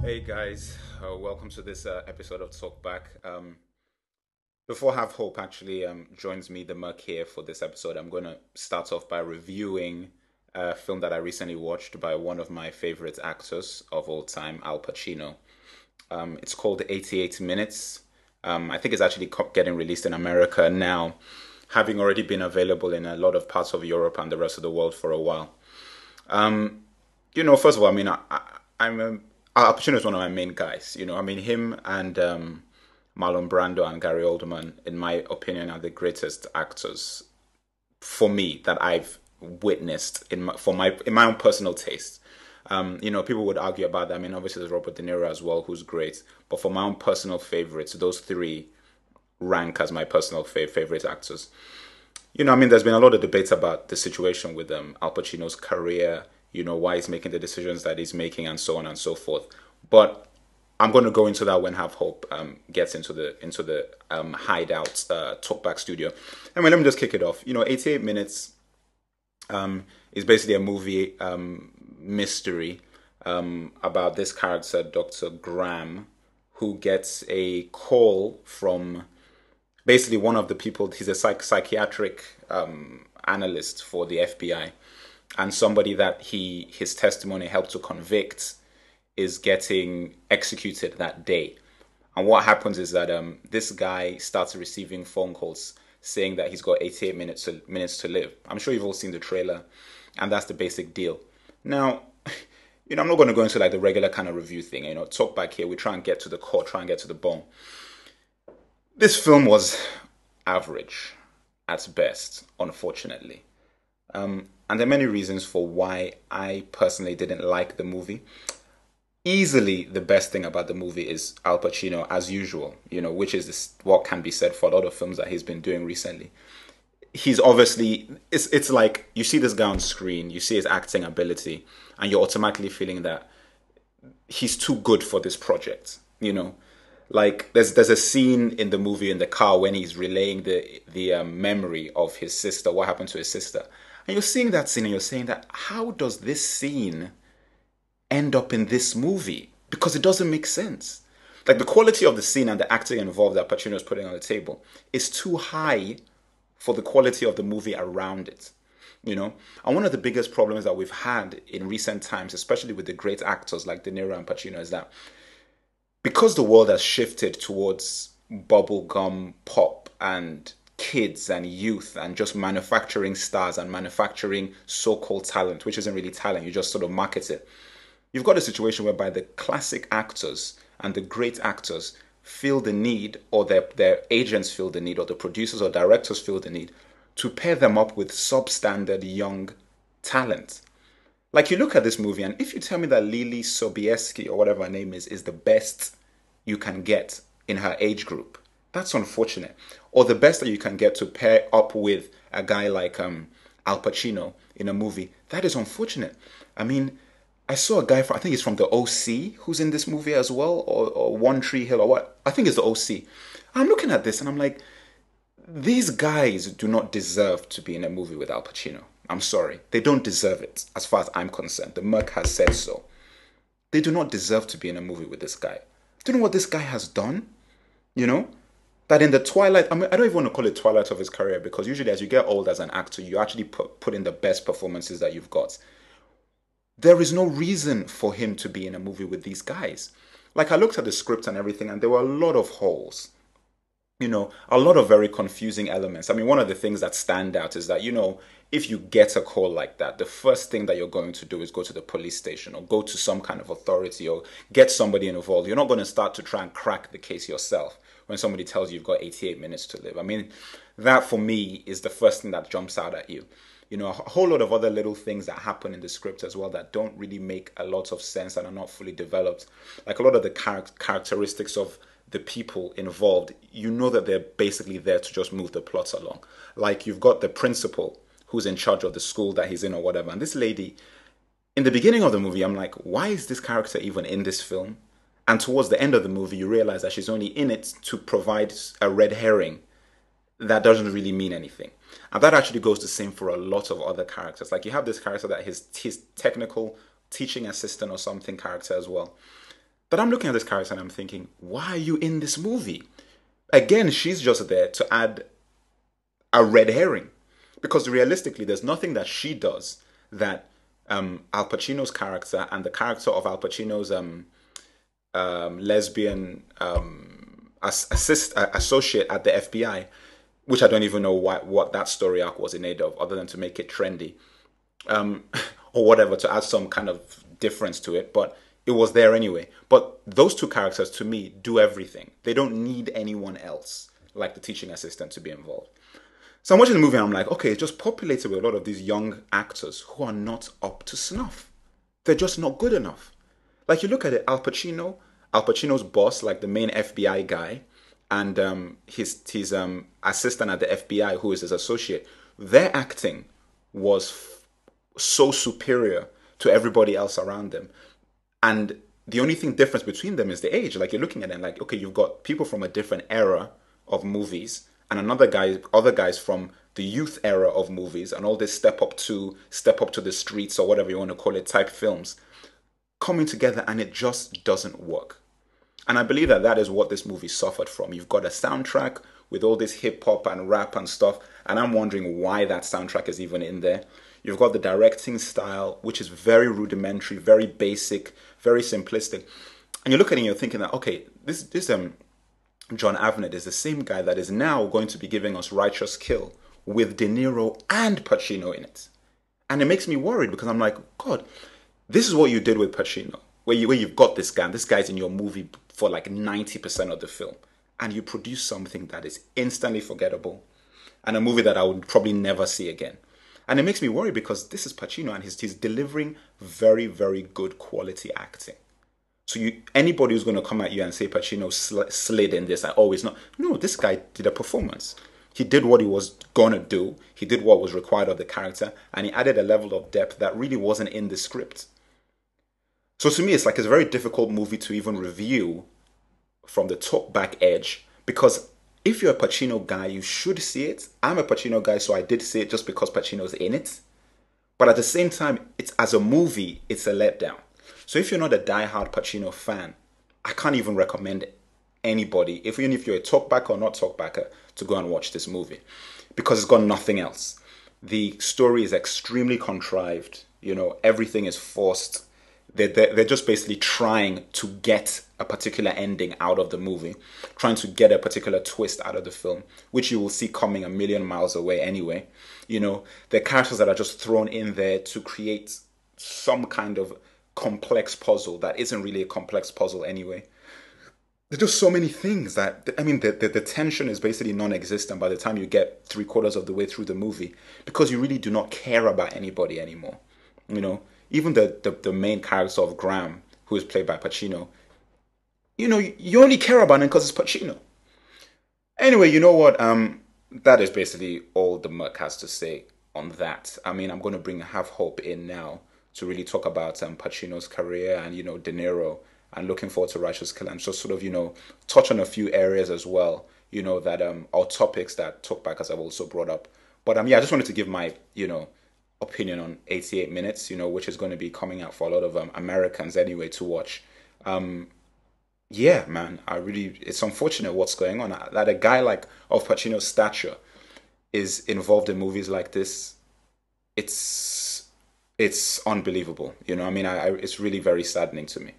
Hey guys, welcome to this episode of Talkback. Before Have Hope actually joins me, the Merc, here for this episode, I'm going to start off by reviewing a film that I recently watched by one of my favorite actors of all time, Al Pacino. It's called 88 Minutes. I think it's actually getting released in America now, having already been available in a lot of parts of Europe and the rest of the world for a while. Um, First of all, I'm Al Pacino is one of my main guys. Him and Marlon Brando and Gary Oldman, in my opinion, are the greatest actors for me that I've witnessed in my own personal taste. People would argue about that. I mean, obviously there's Robert De Niro as well, who's great. But for my own personal favorites, those three rank as my personal favorite actors. There's been a lot of debate about the situation with Al Pacino's career, why he's making the decisions that he's making and so on and so forth. But I'm going to go into that when Have Hope gets into the Hideout Talkback studio. Anyway, let me just kick it off. 88 Minutes is basically a movie mystery about this character, Dr. Graham, who gets a call from basically one of the people. He's a psychiatric analyst for the FBI, and somebody that his testimony helped to convict is getting executed that day. And what happens is that this guy starts receiving phone calls saying that he's got 88 minutes to live. I'm sure you've all seen the trailer, and that's the basic deal. Now, I'm not going to go into like the regular kind of review thing. Talk back here. We try and get to the core, try and get to the bone. This film was average at best, unfortunately. And there are many reasons for why I personally didn't like the movie. Easily the best thing about the movie is Al Pacino, as usual, which is what can be said for a lot of films that he's been doing recently. He's obviously, it's like you see this guy on screen, you see his acting ability, and you're automatically feeling that he's too good for this project. Like there's a scene in the movie in the car when he's relaying the memory of his sister, what happened to his sister, and you're seeing that scene and you're saying that how does this scene end up in this movie? Because it doesn't make sense. Like the quality of the scene and the acting involved that Pacino is putting on the table is too high for the quality of the movie around it. And one of the biggest problems that we've had in recent times, especially with the great actors like De Niro and Pacino, is that because the world has shifted towards bubblegum pop and kids and youth and just manufacturing stars and manufacturing so-called talent, which isn't really talent, you just sort of market it. You've got a situation whereby the classic actors and the great actors feel the need, or their agents feel the need, or the producers or directors feel the need to pair them up with substandard young talent. Like you look at this movie, and if you tell me that Lily Sobieski or whatever her name is the best you can get in her age group, that's unfortunate. Or the best that you can get to pair up with a guy like Al Pacino in a movie, that is unfortunate. I mean, I saw a guy from, I think he's from the OC, who's in this movie as well, or One Tree Hill, or what? I think it's the OC. I'm looking at this and I'm like, these guys do not deserve to be in a movie with Al Pacino. I'm sorry. They don't deserve it, as far as I'm concerned. The Merc has said so. They do not deserve to be in a movie with this guy. Do you know what this guy has done? You know? That in the twilight, I mean, I don't even want to call it twilight of his career, because usually as you get old as an actor, you actually put in the best performances that you've got. There is no reason for him to be in a movie with these guys. Like I looked at the script and everything, and there were a lot of holes. A lot of very confusing elements. I mean, one of the things that stand out is that, if you get a call like that, the first thing that you're going to do is go to the police station or go to some kind of authority or get somebody involved. You're not going to start to try and crack the case yourself when somebody tells you you've got 88 minutes to live. I mean, that for me is the first thing that jumps out at you. A whole lot of other little things that happen in the script as well that don't really make a lot of sense and are not fully developed. Like a lot of the characteristics of the people involved, that they're basically there to just move the plot along. Like you've got the principal who's in charge of the school that he's in or whatever. And this lady, in the beginning of the movie, I'm like, why is this character even in this film? And towards the end of the movie, you realize that she's only in it to provide a red herring that doesn't really mean anything. And that actually goes the same for a lot of other characters. Like you have this character that his technical teaching assistant or something character as well. that I'm looking at this character and I'm thinking, why are you in this movie? Again, she's just there to add a red herring. Because realistically, there's nothing that she does that Al Pacino's character and the character of Al Pacino's lesbian associate at the FBI, which I don't even know what that story arc was in aid of, other than to make it trendy, um, or whatever, to add some kind of difference to it. But it was there anyway. But those two characters, to me, do everything. They don't need anyone else, like the teaching assistant, to be involved. So I'm watching the movie and I'm like, okay, it's just populated with a lot of these young actors who are not up to snuff. They're just not good enough. Like you look at it, Al Pacino's boss, like the main FBI guy, and his assistant at the FBI, who is his associate, their acting was so superior to everybody else around them. And the only thing difference between them is the age. Like you're looking at them, like okay, you've got people from a different era of movies, and other guys from the youth era of movies, and all this step up to the streets or whatever you want to call it type films coming together, and it just doesn't work. And I believe that that is what this movie suffered from. You've got a soundtrack with all this hip hop and rap and stuff, and I'm wondering why that soundtrack is even in there. You've got the directing style, which is very rudimentary, very basic, very simplistic. And you look at it and you're thinking that, okay, this John Avnet is the same guy that is now going to be giving us Righteous Kill with De Niro and Pacino in it. And it makes me worried because I'm like, God, this is what you did with Pacino, where you've got this guy, and this guy's in your movie for like 90% of the film, and you produce something that is instantly forgettable, and a movie that I would probably never see again. And it makes me worry because this is Pacino, and he's delivering very, very good quality acting. So anybody who's going to come at you and say Pacino slid in this, I always know. No, this guy did a performance. He did what he was going to do. He did what was required of the character, and he added a level of depth that really wasn't in the script. So to me, it's like it's a very difficult movie to even review from the talkback edge, because if you're a Pacino guy, you should see it. I'm a Pacino guy, so I did see it just because Pacino's in it. But at the same time, it's as a movie, it's a letdown. So if you're not a diehard Pacino fan, I can't even recommend anybody, even if you're a talkbacker or not talkbacker, to go and watch this movie because it's got nothing else. The story is extremely contrived. You know, everything is forced. They're just basically trying to get a particular ending out of the movie, trying to get a particular twist out of the film, which you will see coming a million miles away anyway. You know, the characters that are just thrown in there to create some kind of complex puzzle that isn't really a complex puzzle anyway. There's just so many things that, I mean, the tension is basically non-existent by the time you get 3/4 of the way through the movie because you really do not care about anybody anymore. You know, even the main character of Graham, who is played by Pacino, you know, you only care about him because it's Pacino. Anyway, you know what? That is basically all the Merc has to say on that. I mean, I'm going to bring Have Hope in now to really talk about Pacino's career and, you know, De Niro, and looking forward to Righteous Kill, and just sort of, you know, touch on a few areas as well, you know, that are topics that Talkbackers have also brought up. But yeah, I just wanted to give my, you know, opinion on 88 Minutes, you know, which is going to be coming out for a lot of Americans anyway to watch. Yeah, man, it's unfortunate what's going on. That a guy like of Pacino's stature is involved in movies like this. It's unbelievable, you know. I mean, it's really very saddening to me.